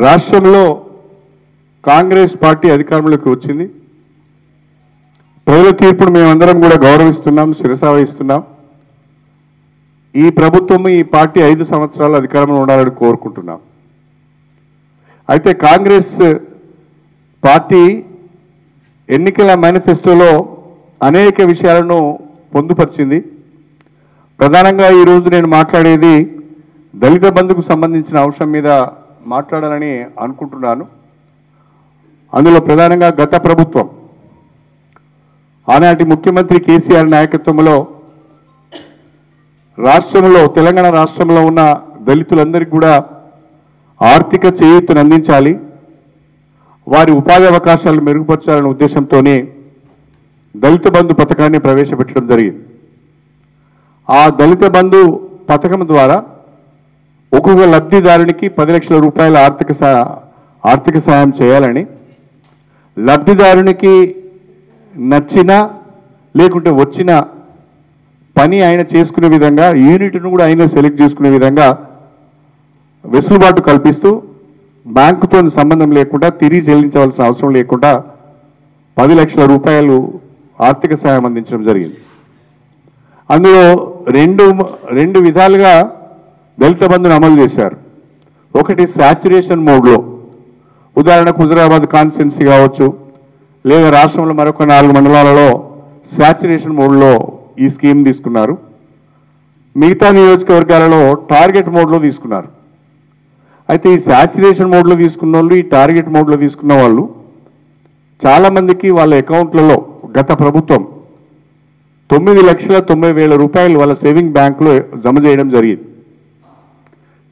రాష్ట్రంలో కాంగ్రెస్ పార్టీ అధికారంలోకి వచ్చింది. ప్రజల తీర్పును మేమందరం కూడా గౌరవిస్తున్నాం, శిరసావహిస్తున్నాం. ఈ ప్రభుత్వం ఈ పార్టీ 5 సంవత్సరాలు అధికారంలో ఉండాలని కోరుకుంటున్నాం. అయితే కాంగ్రెస్ పార్టీ ఎన్నికల మేనిఫెస్టోలో అనేక విషయాలను పొందుపరిచింది. ప్రధానంగా ఈరోజు నేను మాట్లాడేది దళిత బంధుకు సంబంధించిన అంశం మీద మాట్లాడాలని అనుకుంటున్నాను. అందులో ప్రధానంగా గత ప్రభుత్వం ఆనాటి ముఖ్యమంత్రి కేసీఆర్ నాయకత్వంలో రాష్ట్రంలో తెలంగాణ రాష్ట్రంలో ఉన్న దళితులందరికీ కూడా ఆర్థిక చేయూతను అందించాలి, వారి ఉపాధి అవకాశాలు మెరుగుపరచాలనే ఉద్దేశంతోనే దళిత బంధు పథకాన్ని ప్రవేశపెట్టడం జరిగింది. ఆ దళిత బంధు పథకం ద్వారా ఒక్కొక్క లబ్ధిదారునికి 10 లక్షల రూపాయల ఆర్థిక సాయం చేయాలని, లబ్ధిదారునికి నచ్చిన లేకుంటే వచ్చిన పని ఆయన చేసుకునే విధంగా, యూనిట్ను కూడా ఆయన సెలెక్ట్ చేసుకునే విధంగా వెసులుబాటు కల్పిస్తూ బ్యాంకుతో సంబంధం లేకుండా తిరిగి చెల్లించవలసిన అవసరం లేకుండా 10 లక్షల రూపాయలు ఆర్థిక సాయం అందించడం జరిగింది. అందులో రెండు విధాలుగా దళిత బంధును అమలు చేశారు. ఒకటి శాచ్యురేషన్ మోడ్లో, ఉదాహరణకు హుజరాబాద్ కాన్స్టిట్యున్సీ కావచ్చు, లేదా రాష్ట్రంలో మరొక 4 మండలాలలో శాచ్యురేషన్ మోడ్లో ఈ స్కీమ్ తీసుకున్నారు. మిగతా నియోజకవర్గాలలో టార్గెట్ మోడ్లో తీసుకున్నారు. అయితే ఈ శాచ్యురేషన్ మోడ్లో తీసుకున్న వాళ్ళు, ఈ టార్గెట్ మోడ్లో తీసుకున్న వాళ్ళు చాలామందికి వాళ్ళ అకౌంట్లలో గత ప్రభుత్వం 9,90,000 రూపాయలు వాళ్ళ సేవింగ్ బ్యాంకులో జమ చేయడం జరిగింది.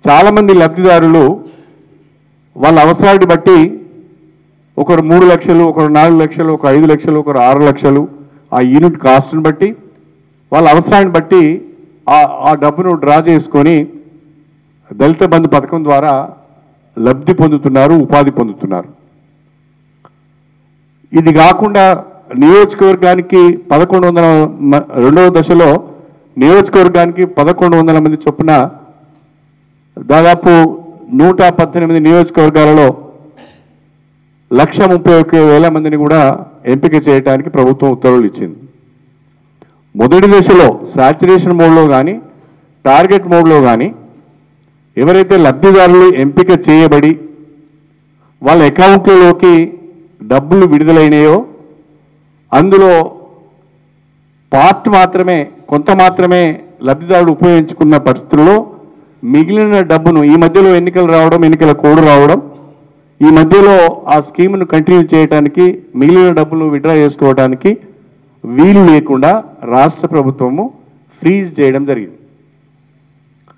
చాలామంది లబ్ధిదారులు వాళ్ళ అవసరాన్ని బట్టి ఒకరు 3 లక్షలు, ఒకరు 4 లక్షలు, ఒక 5 లక్షలు, ఒకరు 6 లక్షలు, ఆ యూనిట్ కాస్ట్ని బట్టి వాళ్ళ అవసరాన్ని బట్టి ఆ డబ్బును డ్రా చేసుకొని దళిత బంధు పథకం ద్వారా లబ్ధి పొందుతున్నారు, ఉపాధి పొందుతున్నారు. ఇది కాకుండా నియోజకవర్గానికి 1100 రెండవ దశలో నియోజకవర్గానికి 1100 మంది చొప్పున దాదాపు 118 నియోజకవర్గాలలో 131,000 మందిని కూడా ఎంపిక చేయడానికి ప్రభుత్వం ఉత్తర్వులు ఇచ్చింది. మొదటి దశలో శాచ్యురేషన్ మోడ్లో కానీ టార్గెట్ మోడ్లో కానీ ఎవరైతే లబ్ధిదారులు ఎంపిక చేయబడి వాళ్ళ అకౌంట్లలోకి డబ్బులు విడుదలైనాయో అందులో కొంత మాత్రమే లబ్ధిదారుడు ఉపయోగించుకున్న పరిస్థితుల్లో మిగిలిన డబ్బును, ఈ మధ్యలో ఎన్నికలు రావడం, ఎన్నికల కోడ్ రావడం, ఈ మధ్యలో ఆ స్కీమ్ను కంటిన్యూ చేయడానికి, మిగిలిన డబ్బులు విత్డ్రా చేసుకోవడానికి వీలు లేకుండా రాష్ట్ర ప్రభుత్వము ఫ్రీజ్ చేయడం జరిగింది.